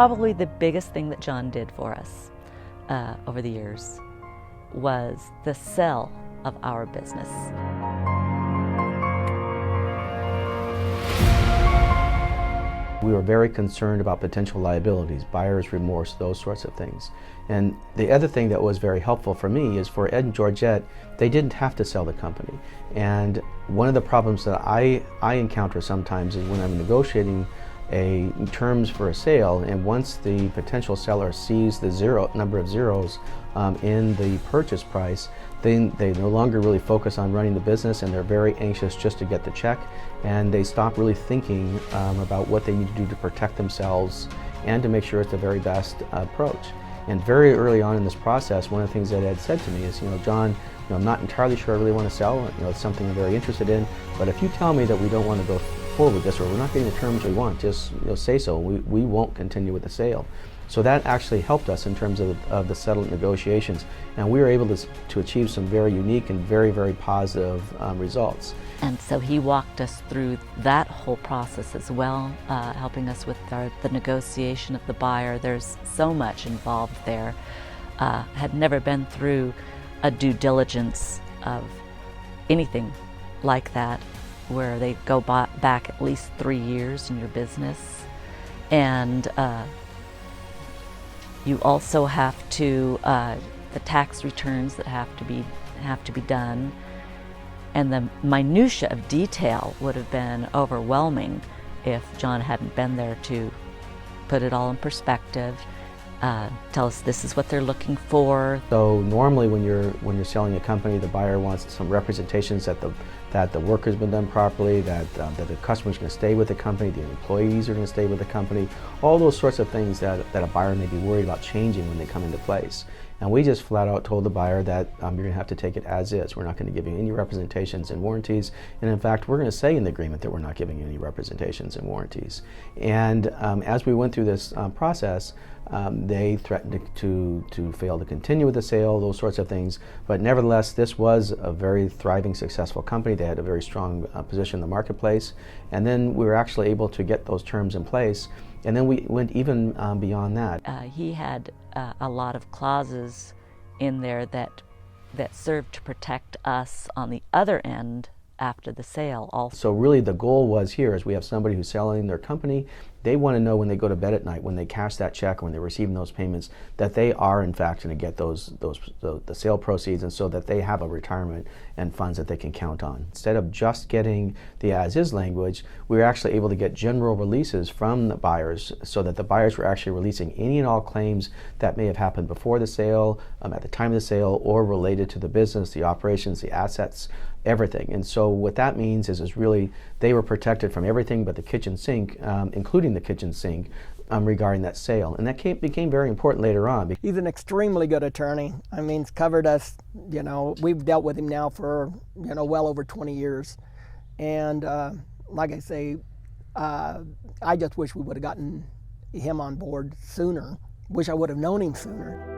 Probably the biggest thing that John did for us over the years was the sale of our business. We were very concerned about potential liabilities, buyer's remorse, those sorts of things. And the other thing that was very helpful for me is for Ed and Georgette, they didn't have to sell the company. And one of the problems that I encounter sometimes is when I'm negotiating terms for a sale, and once the potential seller sees the number of zeros in the purchase price, then they no longer really focus on running the business, and they're very anxious just to get the check, and they stop really thinking about what they need to do to protect themselves and to make sure it's the very best approach. And very early on in this process, one of the things that Ed said to me is, John, I'm not entirely sure I really want to sell. It's something I'm very interested in, but if you tell me that we don't want to go forward with this, or we're not getting the terms we want, just say so. We won't continue with the sale. So that actually helped us in terms of the settlement negotiations, and we were able to achieve some very unique and very, very positive results. And so he walked us through that whole process as well, helping us with the negotiation of the buyer. There's so much involved there. Had never been through a due diligence of anything like that, where they go back at least 3 years in your business. And you also have to, the tax returns that have to be done, and the minutia of detail would have been overwhelming if John hadn't been there to put it all in perspective, tell us this is what they're looking for. So normally when you're selling a company, the buyer wants some representations that the work has been done properly, that the customer's going to stay with the company, the employees are going to stay with the company, all those sorts of things that a buyer may be worried about changing when they come into place. And we just flat out told the buyer that you're going to have to take it as is. We're not going to give you any representations and warranties. And in fact, we're going to say in the agreement that we're not giving you any representations and warranties. And as we went through this process, they threatened to fail to continue with the sale, those sorts of things. But nevertheless, this was a very thriving, successful company. They had a very strong position in the marketplace. And then we were actually able to get those terms in place. And then we went even beyond that. He had a lot of clauses in there that served to protect us on the other end after the sale also. So really the goal was here is we have somebody who's selling their company. They want to know when they go to bed at night, when they cash that check, when they're receiving those payments, that they are in fact going to get the sale proceeds, and so that they have a retirement and funds that they can count on. Instead of just getting the as-is language, we were actually able to get general releases from the buyers, so that the buyers were actually releasing any and all claims that may have happened before the sale, at the time of the sale, or related to the business, the operations, the assets, everything. And so what that means is really they were protected from everything but the kitchen sink, including the kitchen sink, regarding that sale. And that became very important later on. He's an extremely good attorney. I mean, he's covered us, we've dealt with him now for, well over 20 years. And like I say, I just wish we would have gotten him on board sooner. Wish I would have known him sooner.